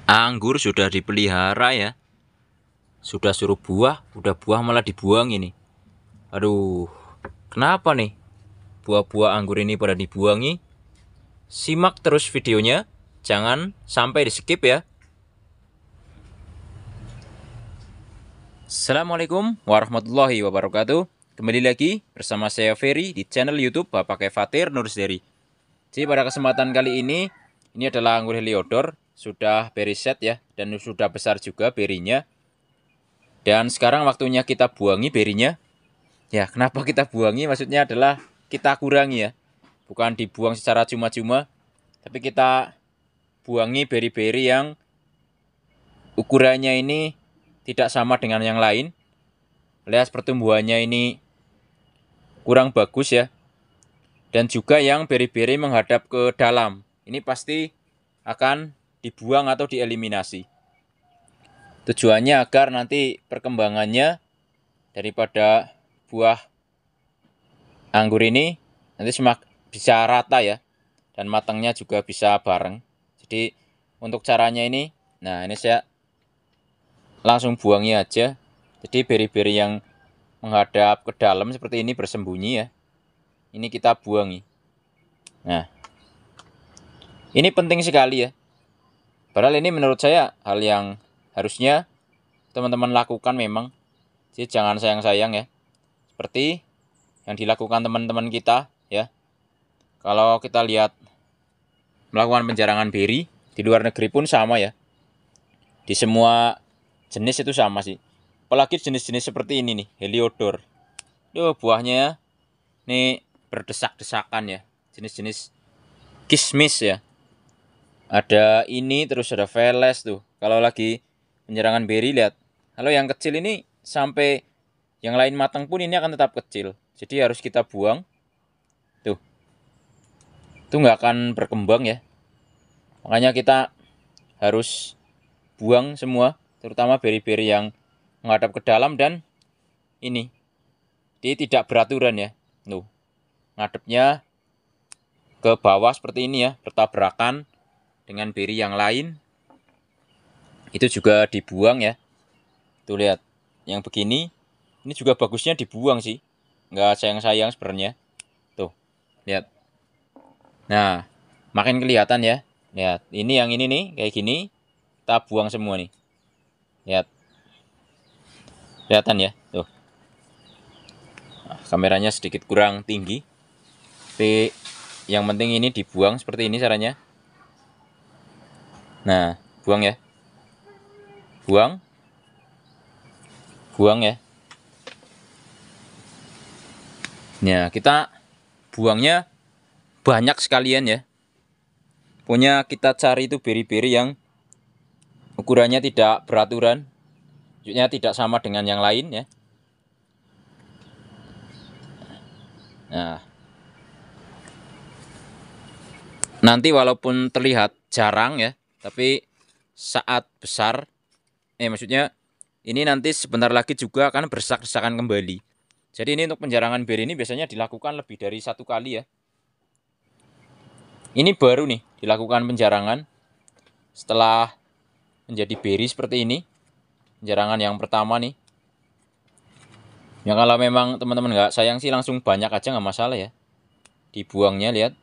Anggur sudah dipelihara ya. Sudah suruh buah, udah buah malah dibuang ini. Aduh, kenapa nih buah-buah anggur ini pada dibuangi? Simak terus videonya, jangan sampai di skip ya. Assalamualaikum warahmatullahi wabarakatuh. Kembali lagi bersama saya Ferry di channel YouTube Bapak Kefatir Nursderi. Jadi pada kesempatan kali ini adalah anggur Heliodor, sudah beri set ya, dan sudah besar juga berinya. Dan sekarang waktunya kita buangi berinya. Ya, kenapa kita buangi? Maksudnya adalah kita kurangi ya. Bukan dibuang secara cuma-cuma, tapi kita buangi beri-beri yang ukurannya ini tidak sama dengan yang lain. Lihat pertumbuhannya ini kurang bagus ya. Dan juga yang beri-beri menghadap ke dalam. Ini pasti akan dibuang atau dieliminasi. Tujuannya agar nanti perkembangannya daripada buah anggur ini nanti bisa rata ya, dan matangnya juga bisa bareng. Jadi untuk caranya ini, nah ini saya langsung buangi aja. Jadi beri-beri yang menghadap ke dalam seperti ini bersembunyi ya, ini kita buangi. Nah, ini penting sekali ya. Padahal ini menurut saya hal yang harusnya teman-teman lakukan memang. Jadi jangan sayang-sayang ya. Seperti yang dilakukan teman-teman kita ya. Kalau kita lihat melakukan penjarangan beri di luar negeri pun sama ya. Di semua jenis itu sama sih. Apalagi jenis-jenis seperti ini nih, Heliodor. Buahnya nih berdesak-desakan ya. Jenis-jenis kismis ya. Ada ini, terus ada Veles tuh. Kalau lagi penjarangan beri lihat. Kalau yang kecil ini sampai yang lain matang pun ini akan tetap kecil. Jadi harus kita buang. Tuh. Itu nggak akan berkembang ya. Makanya kita harus buang semua, terutama beri-beri yang menghadap ke dalam dan ini. Dia tidak beraturan ya. Tuh. Ngadepnya ke bawah seperti ini ya, bertabrakan dengan beri yang lain. Itu juga dibuang ya. Tuh lihat, yang begini ini juga bagusnya dibuang sih, nggak sayang-sayang sebenarnya. Tuh lihat, nah makin kelihatan ya. Lihat, ini yang ini nih kayak gini, kita buang semua nih. Lihat, kelihatan ya tuh. Nah, kameranya sedikit kurang tinggi, tapi yang penting ini dibuang seperti ini caranya. Nah, buang ya, buang ya. Nah, kita buangnya banyak sekalian ya. Pokoknya kita cari itu beri-beri yang ukurannya tidak beraturan, maksudnya tidak sama dengan yang lain ya. Nah, nanti walaupun terlihat jarang ya, tapi saat besar, maksudnya ini nanti sebentar lagi juga akan berdesak-desakan kembali. Jadi ini untuk penjarangan beri ini biasanya dilakukan lebih dari 1 kali ya. Ini baru nih dilakukan penjarangan setelah menjadi beri seperti ini. Penjarangan yang pertama nih. Ya kalau memang teman-teman nggak sayang sih langsung banyak aja nggak masalah ya. Dibuangnya lihat.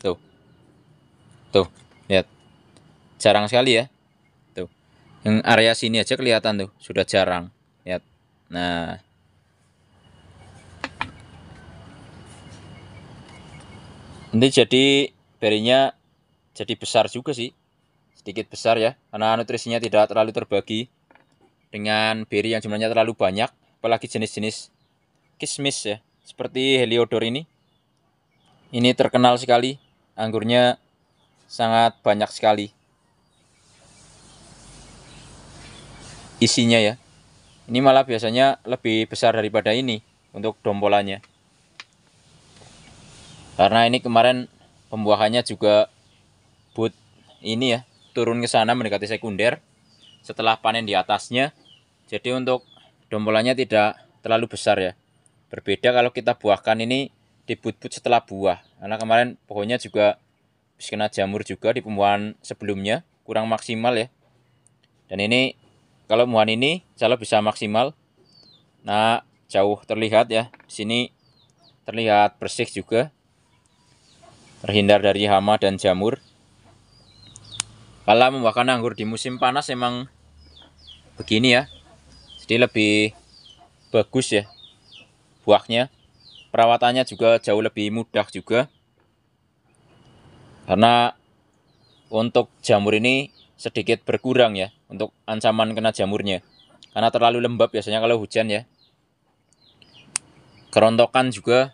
Tuh. Tuh, lihat. Jarang sekali ya. Tuh. Yang area sini aja kelihatan tuh, sudah jarang. Lihat. Nah. Nanti jadi berinya jadi besar juga sih. Sedikit besar ya, karena nutrisinya tidak terlalu terbagi dengan beri yang jumlahnya terlalu banyak. Apalagi jenis-jenis kismis ya, seperti Heliodor ini. Ini terkenal sekali, anggurnya sangat banyak sekali isinya ya. Ini malah biasanya lebih besar daripada ini untuk dompolannya. Karena ini kemarin pembuahannya juga ini ya, turun ke sana mendekati sekunder setelah panen di atasnya. Jadi untuk dompolannya tidak terlalu besar ya. Berbeda kalau kita buahkan ini di but-but setelah buah. Karena kemarin pohonnya juga habis kena jamur juga di pembuahan sebelumnya, kurang maksimal ya. Dan ini kalau muan ini insya Allah bisa maksimal. Nah, jauh terlihat ya. Di sini terlihat bersih juga. Terhindar dari hama dan jamur. Kalau membuahkan anggur di musim panas emang begini ya. Jadi lebih bagus ya buahnya. Perawatannya juga jauh lebih mudah juga. Karena untuk jamur ini sedikit berkurang ya untuk ancaman kena jamurnya. Karena terlalu lembab biasanya kalau hujan ya. Kerontokan juga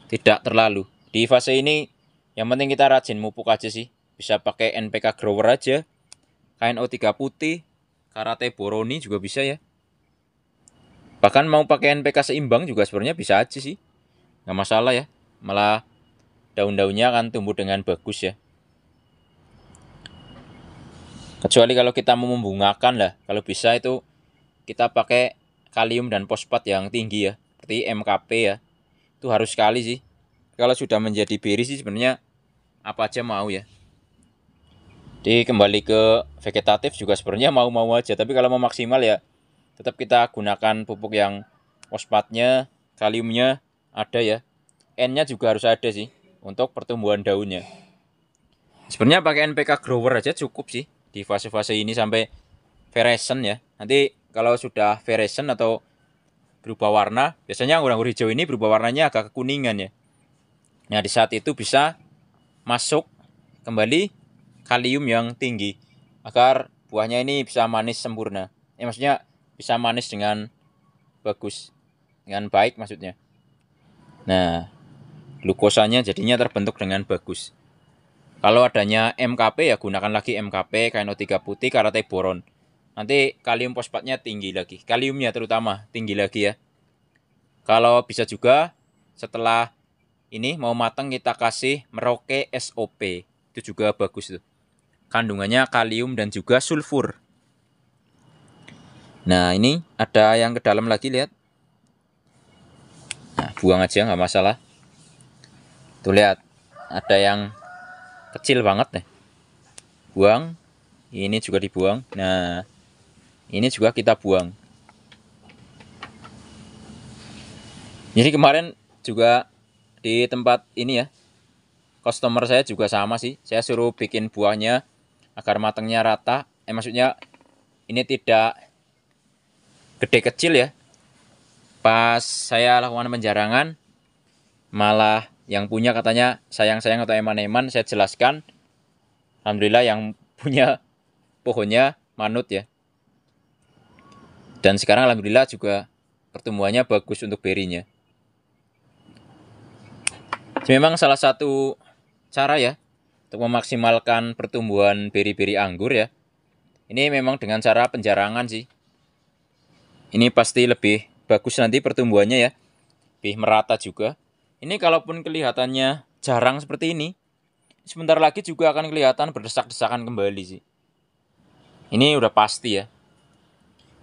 tidak terlalu. Di fase ini yang penting kita rajin mupuk aja sih. Bisa pakai NPK grower aja. KNO3 putih, Karate Boroni juga bisa ya. Bahkan mau pakai NPK seimbang juga sebenarnya bisa aja sih. Nggak masalah ya. Malah daun-daunnya akan tumbuh dengan bagus ya. Kecuali kalau kita mau membungakan lah. Kalau bisa itu kita pakai kalium dan fosfat yang tinggi ya. Seperti MKP ya. Itu harus sekali sih. Kalau sudah menjadi beri sih sebenarnya apa aja mau ya. Jadi kembali ke vegetatif juga sebenarnya mau-mau aja. Tapi kalau mau maksimal ya tetap kita gunakan pupuk yang fosfatnya, kaliumnya ada ya. N-nya juga harus ada sih untuk pertumbuhan daunnya. Sebenarnya pakai NPK grower aja cukup sih di fase-fase ini sampai fluorescent ya. Nanti kalau sudah fluorescent atau berubah warna, biasanya anggur-anggur hijau ini berubah warnanya agak kekuningan ya. Nah, di saat itu bisa masuk kembali kalium yang tinggi agar buahnya ini bisa manis sempurna. Maksudnya bisa manis dengan bagus, dengan baik maksudnya. Nah, glukosanya jadinya terbentuk dengan bagus. Kalau adanya MKP ya gunakan lagi MKP, KNO3 putih, Karate boron. Nanti kalium fosfatnya tinggi lagi. Kaliumnya terutama tinggi lagi ya. Kalau bisa juga setelah ini mau matang kita kasih Merauke SOP. Itu juga bagus tuh. Kandungannya kalium dan juga sulfur. Nah, ini ada yang ke dalam lagi lihat. Nah, buang aja nggak masalah. Tuh lihat, ada yang kecil banget nih. Buang. Ini juga dibuang. Nah, ini juga kita buang. Jadi kemarin juga di tempat ini ya, customer saya juga sama sih. Saya suruh bikin buahnya agar matangnya rata. Maksudnya ini tidak gede kecil ya. Pas saya lakukan penjarangan, malah yang punya katanya sayang-sayang atau eman-eman. Saya jelaskan. Alhamdulillah yang punya pohonnya manut ya. Dan sekarang alhamdulillah juga pertumbuhannya bagus untuk berinya. Memang salah satu cara ya untuk memaksimalkan pertumbuhan beri-beri anggur ya. Ini memang dengan cara penjarangan sih. Ini pasti lebih bagus nanti pertumbuhannya ya. Lebih merata juga. Ini kalaupun kelihatannya jarang seperti ini, sebentar lagi juga akan kelihatan berdesak-desakan kembali sih. Ini udah pasti ya.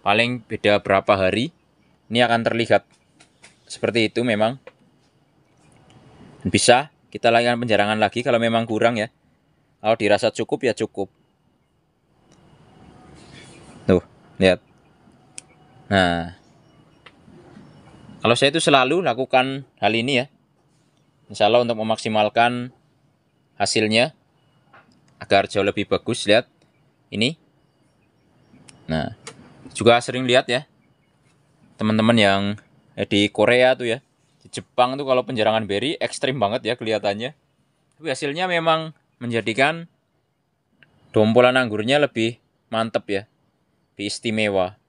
Paling beda berapa hari, ini akan terlihat seperti itu memang. Bisa kita lakukan penjarangan lagi kalau memang kurang ya. Kalau dirasa cukup ya cukup. Tuh, lihat. Nah, kalau saya itu selalu lakukan hal ini ya. Insya Allah untuk memaksimalkan hasilnya agar jauh lebih bagus. Lihat ini. Nah, juga sering lihat ya teman-teman yang di Korea tuh ya, di Jepang tuh kalau penjarangan beri ekstrim banget ya kelihatannya. Tapi hasilnya memang menjadikan dompolan anggurnya lebih mantep ya, lebih istimewa.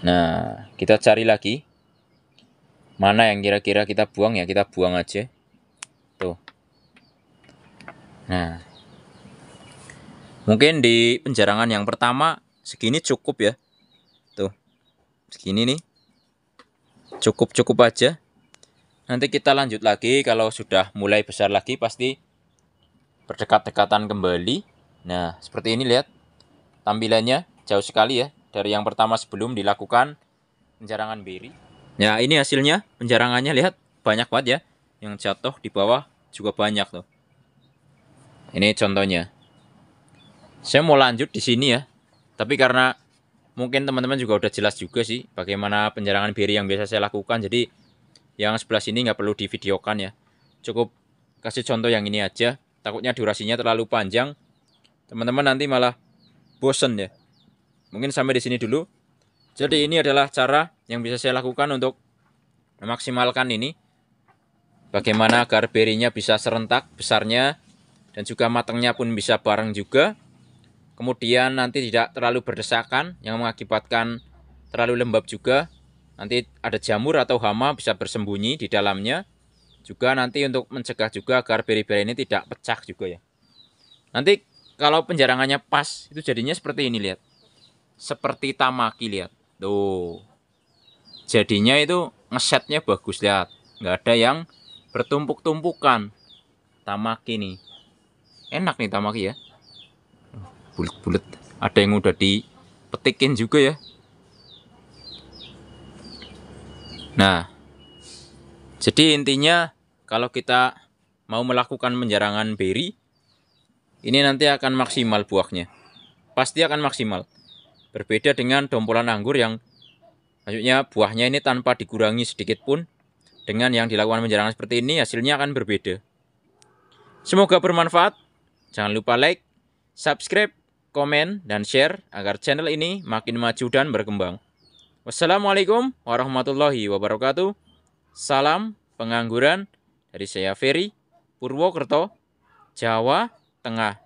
Nah, kita cari lagi mana yang kira-kira kita buang ya, kita buang aja. Tuh. Nah, mungkin di penjarangan yang pertama segini cukup ya. Tuh, segini nih. Cukup-cukup aja. Nanti kita lanjut lagi kalau sudah mulai besar lagi pasti berdekat-dekatan kembali. Nah, seperti ini lihat. Tampilannya jauh sekali ya dari yang pertama sebelum dilakukan penjarangan beri. Ya, ini hasilnya penjarangannya lihat banyak banget ya yang jatuh di bawah juga banyak tuh. Ini contohnya. Saya mau lanjut di sini ya. Tapi karena mungkin teman-teman juga udah jelas juga sih bagaimana penjarangan beri yang biasa saya lakukan. Jadi yang sebelah sini nggak perlu divideokan ya. Cukup kasih contoh yang ini aja. Takutnya durasinya terlalu panjang. Teman-teman nanti malah bosen ya. Mungkin sampai di sini dulu. Jadi ini adalah cara yang bisa saya lakukan untuk memaksimalkan ini. Bagaimana agar berinya bisa serentak besarnya. Dan juga matangnya pun bisa bareng juga. Kemudian nanti tidak terlalu berdesakan yang mengakibatkan terlalu lembab juga. Nanti ada jamur atau hama bisa bersembunyi di dalamnya. Juga nanti untuk mencegah juga agar beri-beri ini tidak pecah juga ya. Nanti kalau penjarangannya pas itu jadinya seperti ini, lihat. Seperti tamaki, lihat. Tuh. Jadinya itu ngesetnya bagus, lihat. Nggak ada yang bertumpuk-tumpukan. Tamaki nih. Enak nih tamaki ya. Bulet-bulet. Ada yang udah dipetikin juga ya. Nah, jadi intinya kalau kita mau melakukan penjarangan beri, ini nanti akan maksimal buahnya. Pasti akan maksimal. Berbeda dengan dompolan anggur yang maksudnya buahnya ini tanpa dikurangi sedikit pun. Dengan yang dilakukan penjarangan seperti ini hasilnya akan berbeda. Semoga bermanfaat. Jangan lupa like, subscribe, komen, dan share agar channel ini makin maju dan berkembang. Wassalamualaikum warahmatullahi wabarakatuh. Salam pengangguran dari saya Ferry, Purwokerto, Jawa Tengah.